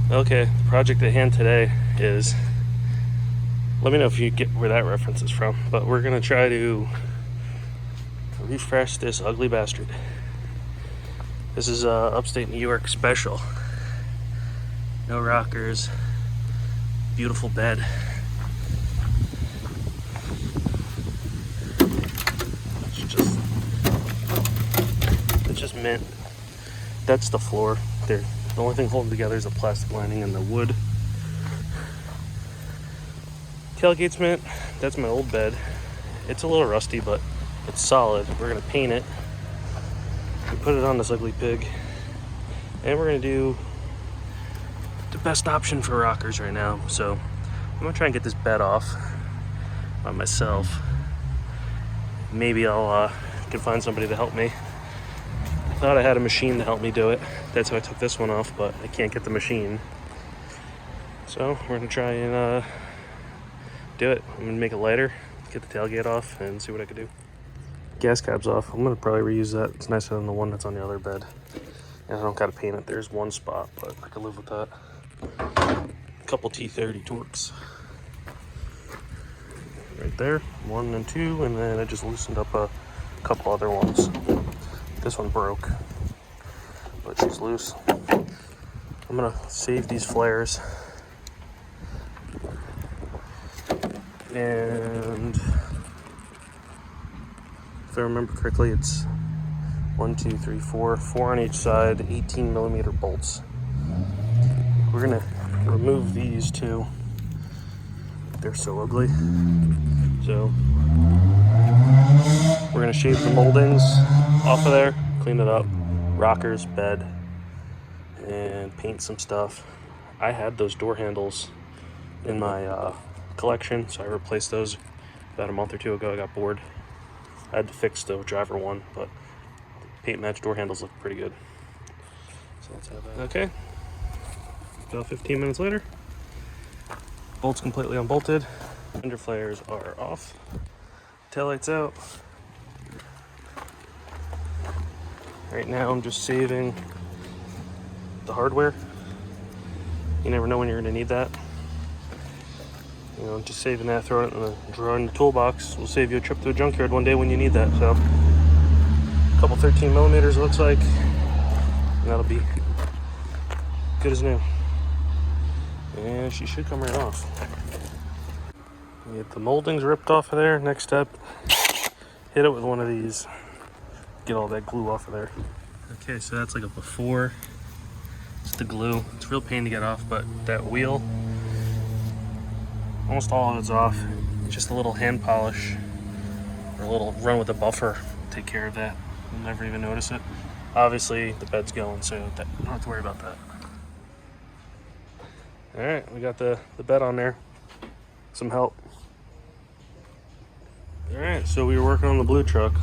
Okay, the project at hand today is, let me know if you get where that reference is from, but we're gonna try to refresh this ugly bastard. This is upstate New York special. No rockers, beautiful bed. It's just mint. That's the floor. There. The only thing holding together is the plastic lining and the wood. Tailgate's mint. That's my old bed. It's a little rusty, but it's solid. We're gonna paint it and put it on this ugly pig. And we're gonna do the best option for rockers right now. So I'm gonna try and get this bed off by myself. Maybe I'll can find somebody to help me. I thought I had a machine to help me do it. That's why I took this one off, but I can't get the machine. So we're gonna try and do it. I'm gonna make it lighter, get the tailgate off, and see what I can do. Gas cab's off. I'm gonna probably reuse that. It's nicer than the one that's on the other bed. And I don't gotta paint it. There's one spot, but I can live with that. A couple T30 Torx. Right there, 1 and 2, and then I just loosened up a couple other ones. This one broke, but she's loose. I'm gonna save these flares. And if I remember correctly, it's 1, 2, 3, 4 on each side, 18mm bolts. We're gonna remove these two. They're so ugly. So we're gonna shave the moldings off of there, clean it up, rockers, bed, and paint some stuff. I had those door handles in my collection, so I replaced those about a month or two ago. I got bored. I had to fix the driver one, but paint match door handles look pretty good. So let's have that. Okay, about 15 minutes later, bolts completely unbolted, fender flares are off, taillights out. Right now I'm just saving the hardware. You never know when you're gonna need that. You know, just saving that, throwing it in the drawer in the toolbox will save you a trip to a junkyard one day when you need that. So a couple 13mm it looks like, and that'll be good as new. And she should come right off. Get the moldings ripped off of there. Next step, hit it with one of these. Get all that glue off of there. Okay, so that's like a before. It's the glue. It's a real pain to get off, but that wheel, almost all of it's off. Just a little hand polish or a little run with a buffer. Take care of that. You'll never even notice it. Obviously, the bed's going, so you don't have to worry about that. All right, we got the bed on there. Some help. All right, so we were working on the blue truck.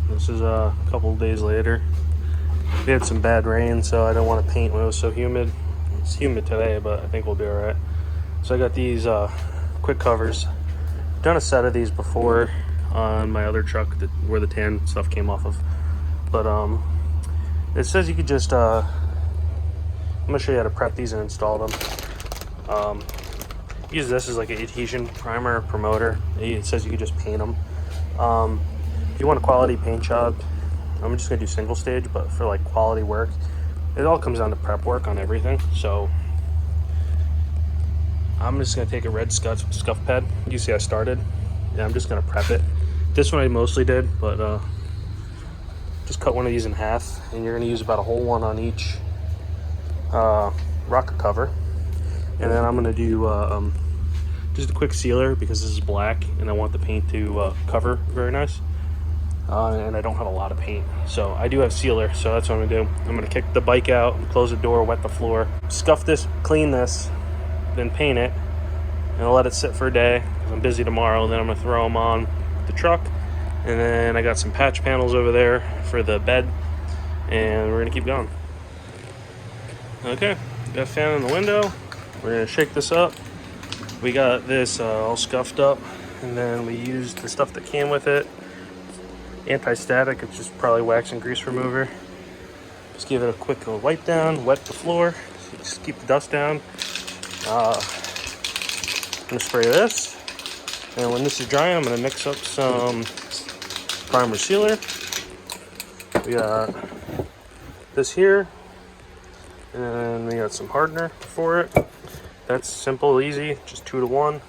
This is a couple of days later. We had some bad rain, so I didn't want to paint when it was so humid. It's humid today, but I think we'll be all right. So I got these quick covers. Done a set of these before on my other truck where the tan stuff came off of. But it says you could just, I'm gonna show you how to prep these and install them. Use this as like an adhesion primer or promoter. It says you could just paint them. If you want a quality paint job, I'm just gonna do single stage, but for like quality work, it all comes down to prep work on everything. So I'm just gonna take a red scuff pad. You see I started. Yeah, I'm just gonna prep it. This one I mostly did, but just cut one of these in half, and you're gonna use about a whole one on each rocker cover. And then I'm gonna do just a quick sealer because this is black and I want the paint to cover very nice. And I don't have a lot of paint, so I do have sealer, so that's what I'm gonna do. I'm gonna kick the bike out, close the door, wet the floor, scuff this, clean this, then paint it, and I'll let it sit for a day because I'm busy tomorrow. Then I'm gonna throw them on the truck, and then I got some patch panels over there for the bed, and we're gonna keep going. Okay, got a fan in the window. We're gonna shake this up. We got this all scuffed up, and then we used the stuff that came with it. Anti-static, it's just probably wax and grease remover. Just give it a quick little wipe down, wet the floor, just keep the dust down. I'm gonna spray this, and when this is drying, I'm gonna mix up some primer sealer. We got this here, and then we got some hardener for it. That's simple, easy, just 2 to 1.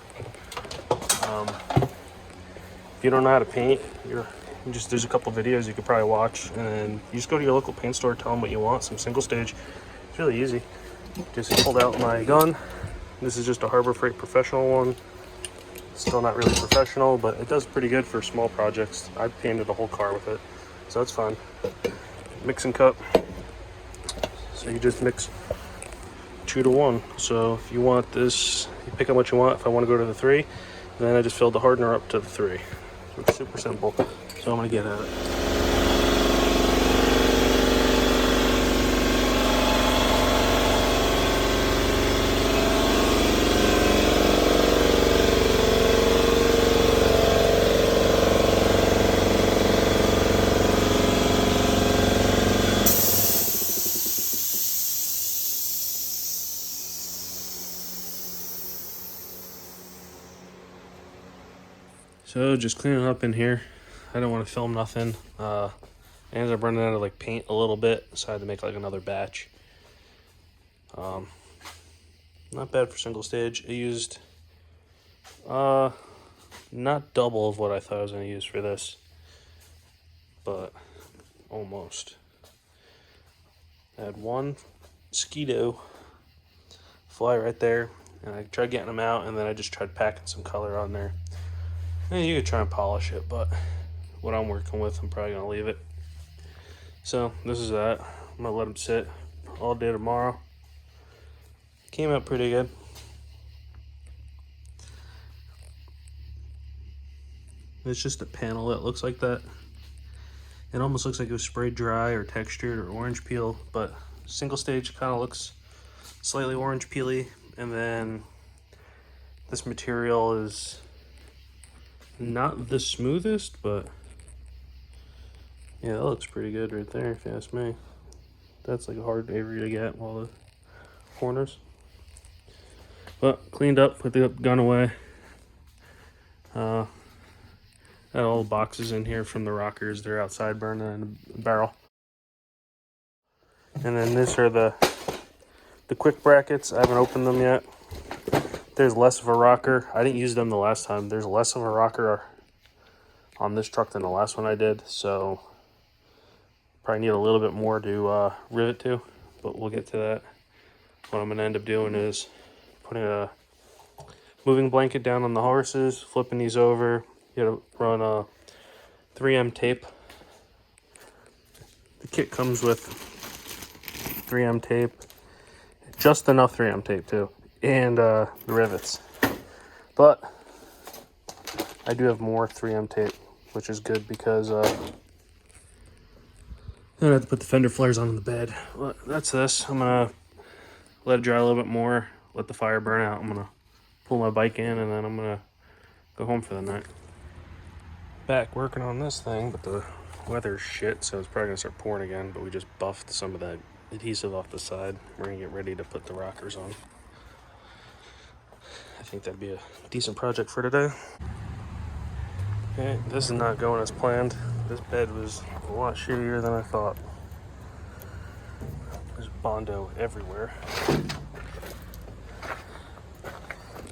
If you don't know how to paint, there's a couple videos you could probably watch, and then you just go to your local paint store, tell them what you want, some single stage. It's really easy. Just pulled out my gun. This is just a Harbor Freight professional one. Still not really professional, but it does pretty good for small projects. I've painted a whole car with it, so that's fun. Mixing cup. So you just mix 2 to 1. So if you want this, you pick up what you want. If I want to go to the 3, then I just filled the hardener up to the 3. So it's super simple. So I'm gonna get at it. So just cleaning up in here. I don't want to film nothing. I ended up running out of like paint a little bit, so I had to make like another batch. Not bad for single stage. I used not double of what I thought I was going to use for this, but almost. I had one Skeeto fly right there, and I tried getting them out, and then I just tried packing some color on there. You could try and polish it, but what I'm working with, I'm probably going to leave it. So this is that. I'm going to let them sit all day tomorrow. Came out pretty good. It's just a panel that looks like that. It almost looks like it was sprayed dry or textured or orange peel, but single stage kind of looks slightly orange peely. And then this material is not the smoothest, but yeah, that looks pretty good right there if you ask me. That's like a hard area to get, all the corners. But cleaned up, put the gun away. Got all the boxes in here from the rockers. They're outside burning in a barrel. And then these are the quick brackets. I haven't opened them yet. There's less of a rocker. I didn't use them the last time. There's less of a rocker on this truck than the last one I did, so probably need a little bit more to rivet to, but we'll get to that. What I'm going to end up doing is putting a moving blanket down on the horses, flipping these over. You gotta run a 3M tape. The kit comes with 3M tape, just enough 3M tape too, and the rivets. But I do have more 3M tape, which is good because I don't have to put the fender flares on in the bed. Well, that's this. I'm gonna let it dry a little bit more, let the fire burn out. I'm gonna pull my bike in, and then I'm gonna go home for the night. Back working on this thing, but the weather's shit, so it's probably gonna start pouring again. But we just buffed some of that adhesive off the side. We're gonna get ready to put the rockers on. I think that'd be a decent project for today. Okay, this is not going as planned. This bed was a lot shittier than I thought. There's Bondo everywhere.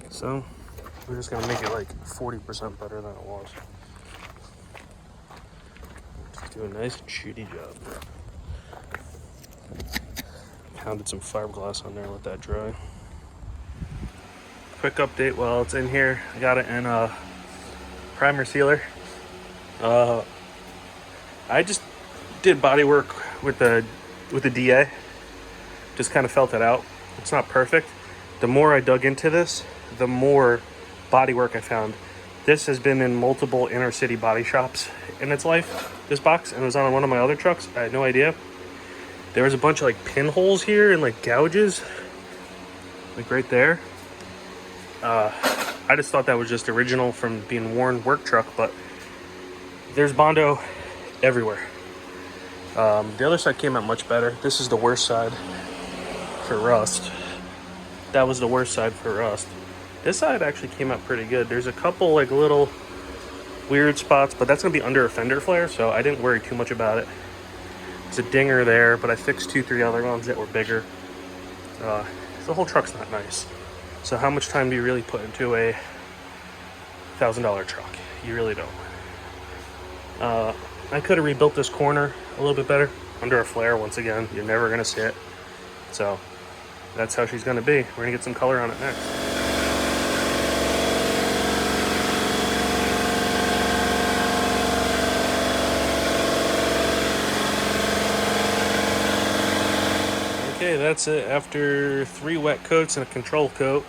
So we're just gonna make it like 40% better than it was. Just do a nice and shitty job. Pounded some fiberglass on there, let that dry. Quick update while it's in here. I got it in a primer sealer. I just did body work with the DA. Just kind of felt it out. It's not perfect. The more I dug into this, the more body work I found. This has been in multiple inner city body shops in its life, this box, and it was on one of my other trucks. I had no idea. There was a bunch of like pinholes here and like gouges, like right there. I just thought that was just original from being worn work truck, but there's Bondo everywhere. The other side came out much better. This is the worst side for rust. That was the worst side for rust. This side actually came out pretty good. There's a couple like little weird spots, but that's gonna be under a fender flare, so I didn't worry too much about it. There's a dinger there, but I fixed 2-3 other ones that were bigger. The whole truck's not nice. So how much time do you really put into a $1,000 truck? You really don't. I could have rebuilt this corner a little bit better. Under a flare, once again, you're never gonna see it. So that's how she's gonna be. We're gonna get some color on it next. Okay, that's it. After 3 wet coats and a control coat,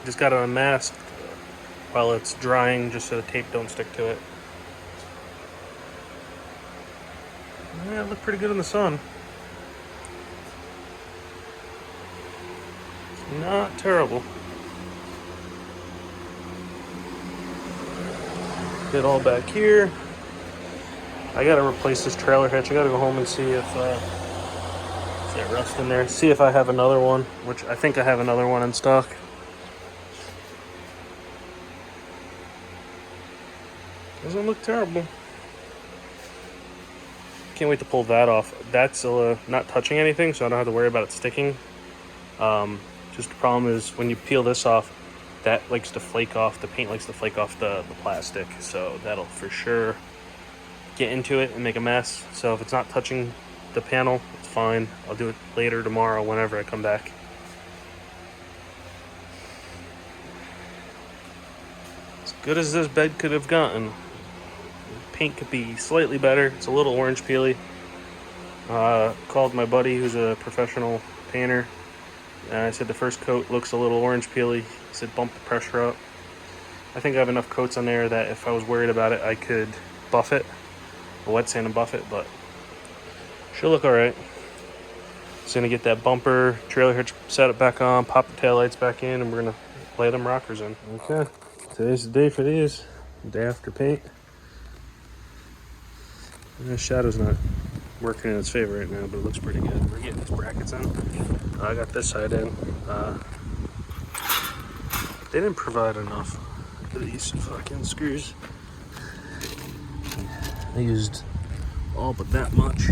just got to unmask while it's drying just so the tape don't stick to it. Yeah, it looked pretty good in the sun. It's not terrible. Get all back here. I gotta replace this trailer hitch. I gotta go home and see if is there rust in there. See if I have another one, which I think I have another one in stock. Doesn't look terrible. Can't wait to pull that off. That's not touching anything, so I don't have to worry about it sticking. Just the problem is when you peel this off, that likes to flake off. The paint likes to flake off the plastic, so that'll for sure get into it and make a mess. So if it's not touching the panel, it's fine. I'll do it later tomorrow whenever I come back. As good as this bed could have gotten. Paint could be slightly better. It's a little orange peely. Called my buddy who's a professional painter. I said the first coat looks a little orange peely. He said bump the pressure up. I think I have enough coats on there that if I was worried about it, I could buff it, or wet sand and buff it, but she'll look all right. Just gonna get that bumper, trailer hitch, set it back on, pop the taillights back in, and we're gonna lay them rockers in. Okay, today's the day for these. Day after paint. The shadow's not working in its favor right now, but it looks pretty good. We're getting these brackets in. I got this side in. They didn't provide enough of these fucking screws. I used all but that much.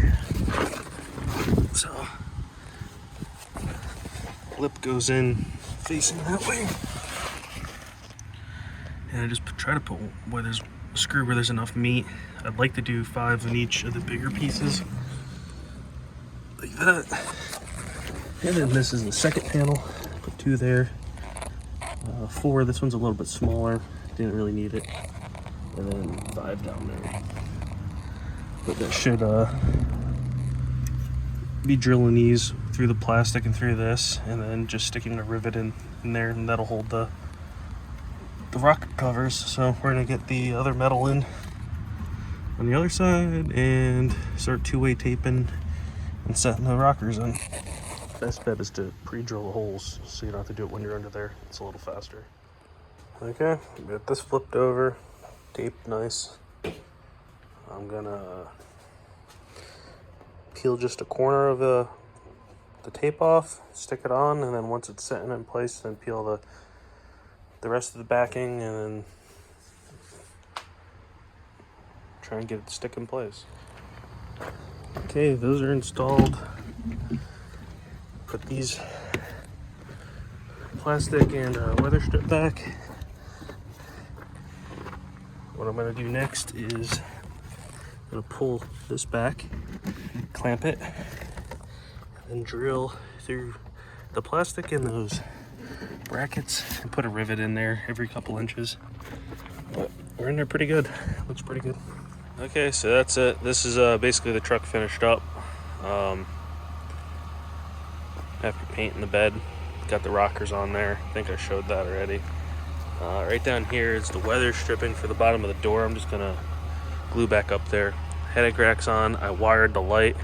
So, lip goes in facing that way. And I just try to put where there's a screw where there's enough meat. I'd like to do 5 in each of the bigger pieces, like that. And then this is the second panel. Put 2 there. 4. This one's a little bit smaller. Didn't really need it. And then 5 down there. But that should be drilling these through the plastic and through this, and then just sticking a rivet in there, and that'll hold the rocket covers. So we're gonna get the other metal in on the other side and start 2-way taping and setting the rockers in. Best bet is to pre-drill the holes so you don't have to do it when you're under there. It's a little faster. Okay, got this flipped over, taped nice. I'm gonna peel just a corner of the tape off, stick it on, and then once it's setting in place, then peel the rest of the backing, and then try and get it to stick in place. Okay, those are installed. Put these plastic and weather strip back. What I'm going to do next is I'm going to pull this back, clamp it, and drill through the plastic in those brackets and put a rivet in there every couple inches. But we're in there pretty good. Looks pretty good. Okay, so that's it. This is basically the truck finished up. After painting the bed, got the rockers on there. I think I showed that already. Right down here is the weather stripping for the bottom of the door. I'm just gonna glue back up there. Headache rack's on. I wired the light.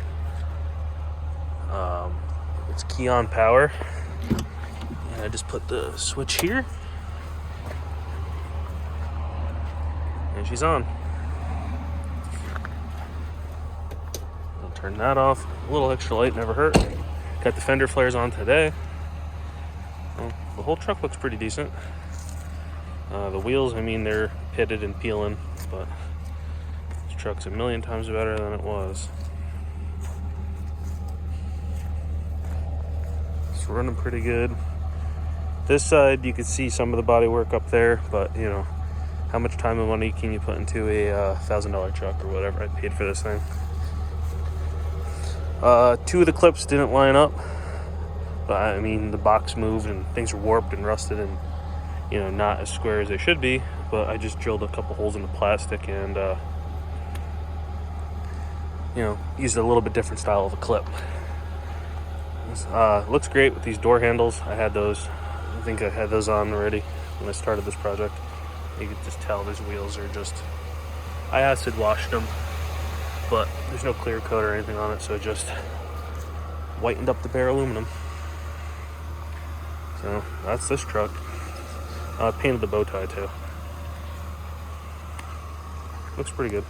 It's key on power. And I just put the switch here. And she's on. I'll turn that off. A little extra light never hurt. Got the fender flares on today. Well, the whole truck looks pretty decent. The wheels, I mean, they're pitted and peeling, but this truck's a million times better than it was. It's running pretty good. This side, you can see some of the body work up there, but you know, how much time and money can you put into a $1,000 truck or whatever I paid for this thing? 2 of the clips didn't line up, but I mean, the box moved and things were warped and rusted and, you know, not as square as they should be. But I just drilled a couple holes in the plastic and, you know, used a little bit different style of a clip. Looks great with these door handles. I had those. I think I had those on already when I started this project. You can just tell these wheels are just, I acid washed them, but there's no clear coat or anything on it, so it just whitened up the bare aluminum. So that's this truck. I painted the bow tie too. Looks pretty good.